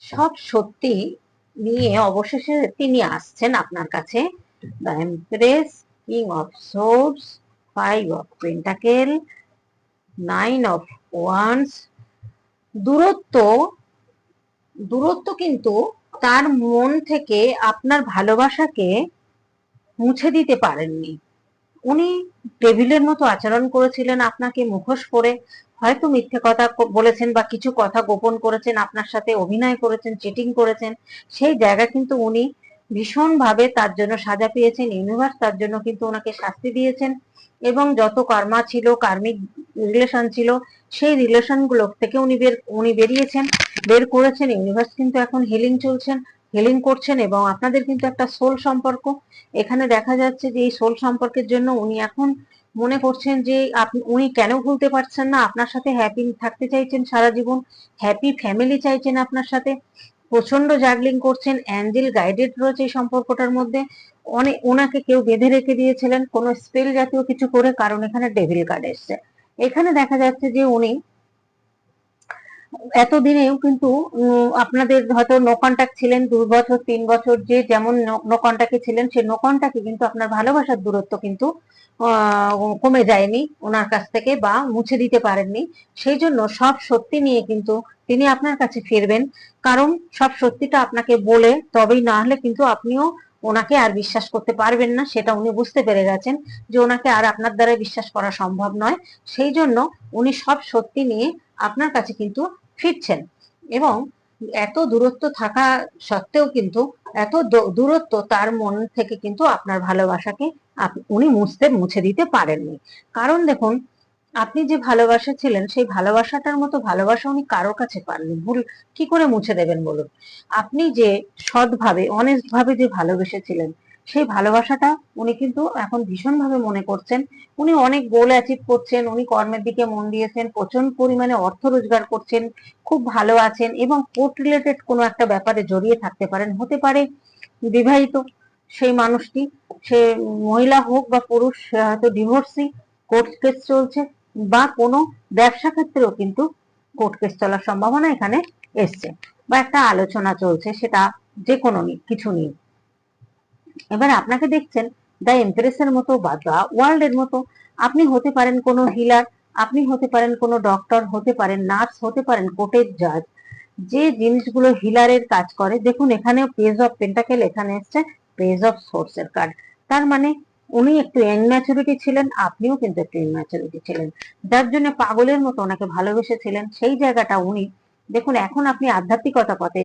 সব সত্যি নিয়ে অবশেষে তিনি আসছেন আপনার কাছে। The empress, king of swords, 5 of pentacle, 9 of wands. দূরত্ব দূরত্ব কিন্তু তার মন থেকে আপনার ভালোবাসাকে মুছে দিতে পারেননি। উনি টেবিলের মতো আচরণ করেছিলেন আপনাকে মুখোশ পরে, হয়তো মিথ্যে কথা বলেছেন বা কিছু কথা গোপন করেছেন, আপনার সাথে অভিনয় করেছেন, চিটিং করেছেন। সেই জায়গা কিন্তু উনি ভীষণভাবে তার জন্য সাজা পেয়েছেন। ইউনিভার্স তার জন্য কিন্তু ওনাকে শাস্তি দিয়েছেন, এবং যত কর্মা ছিল, কার্মিক রিলেশন ছিল, সেই রিলেশন গুলো থেকে উনি বেরিয়েছেন, বের করেছেন। ইউনিভার্স কিন্তু এখন হিলিং করছেন, এবং আপনাদের কিন্তু একটা সোল সম্পর্ক এখানে দেখা যাচ্ছে যে এই সোল সম্পর্কের জন্য উনি এখন মনে করছেন যে উনি কেন ভুলতে পারছেন না, আপনার সাথে হ্যাপি থাকতে চাইছেন সারা জীবন, হ্যাপি ফ্যামিলি চাইছেন আপনার সাথে। প্রচন্ড জাগলিং করছেন, অ্যাঞ্জেল গাইডেড রয়েছে এই সম্পর্কটার মধ্যে। অনেক ওনাকে কেউ বেঁধে রেখে দিয়েছিলেন কোনো স্পেল জাতীয় কিছু করে, কারণ এখানে ডেভিল কার্ড এসছে। এখানে দেখা যাচ্ছে যে উনি এতদিনেও কিন্তু আপনাদের হয়তো নো কন্ট্যাক্ট ছিলেন 2 বছর 3 বছর, যে যেমন নো কন্ট্যাক্টে ছিলেন, সেই নো কন্ট্যাক্টে কিন্তু আপনার ভালোবাসার দূরত্ব কিন্তু কমে যায়নি ওনার কাছ থেকে, বা মুছে দিতে পারেননি। সেই জন্য সব সত্যি নিয়ে কিন্তু তিনি আপনার কাছে ফিরবেন, কারণ সব সত্যিটা আপনাকে বলে তবেই, না হলে কিন্তু আপনিও ওনাকে আর বিশ্বাস করতে পারবেন না, সেটা উনি বুঝতে পেরে গেছেন যে ওনাকে আর আপনার দ্বারা বিশ্বাস করা সম্ভব নয়। সেই জন্য উনি সব সত্যি নিয়ে আপনার কাছে কিন্তু ফিরছেন। এবং এত দূরত্ব থাকা সত্ত্বেও কিন্তু, এত দূরত্ব তার মন থেকে কিন্তু আপনার ভালোবাসাকে উনি মুছে দিতে পারেননি। কারণ দেখুন, আপনি যে ভালোবাসা ছিলেন, সেই ভালোবাসাটার মতো ভালোবাসা উনি কারোর কাছে পাননি। ভুল কি করে মুছে দেবেন বলুন? আপনি যে সৎভাবে, অনেস্ট ভাবে যে ভালোবেসেছিলেন, সেই ভালোবাসাটা উনি কিন্তু এখন ভীষণ ভাবে মনে করছেন। উনি অনেক গোল অ্যাচিভ করছেন, উনি কর্মের দিকে মন দিয়েছেন, প্রচন্ড পরিমাণে অর্থ রোজগার করছেন, খুব ভালো আছেন, এবং কোর্ট রিলেটেড কোনো একটা ব্যাপারে জড়িয়ে থাকতে পারেন। হতে পারে বিবাহিত সেই মানুষটি, সে মহিলা হোক বা পুরুষ, সে হয়তো ডিভোর্সি, কোর্ট কেস চলছে, বা কোনো ব্যবসা ক্ষেত্রেও কিন্তু কোর্ট কেস চলার সম্ভাবনা এখানে এসছে, বা একটা আলোচনা চলছে, সেটা যে কোনো কিছু নিয়ে। এবার আপনাকে দেখছেন দ্য এমপ্রেসের মতো বা দ্য ওয়ার্ল্ড এর মতো। আপনি হতে পারেন কোনো হিলার, আপনি হতে পারেন কোনো ডক্টর, হতে পারেন নার্স, হতে পারেন কোর্টের জাজ, যে জিনিসগুলো হিলারের কাজ করে। দেখুন এখানেও পেজ অফ পেন্টাকেল, এখানে এসছে পেজ অফ সোর্স এর কার্ড। তার মানে উনি একটু ইনম্যাচুরিটি ছিলেন, আপনিও কিন্তু একটু ইনম্যাচুরিটি ছিলেন, যার জন্য পাগলের মতো ওনাকে ভালোবেসেছিলেন। সেই জায়গাটা উনি দেখুন, এখন আপনি আধ্যাত্মিকতা পথে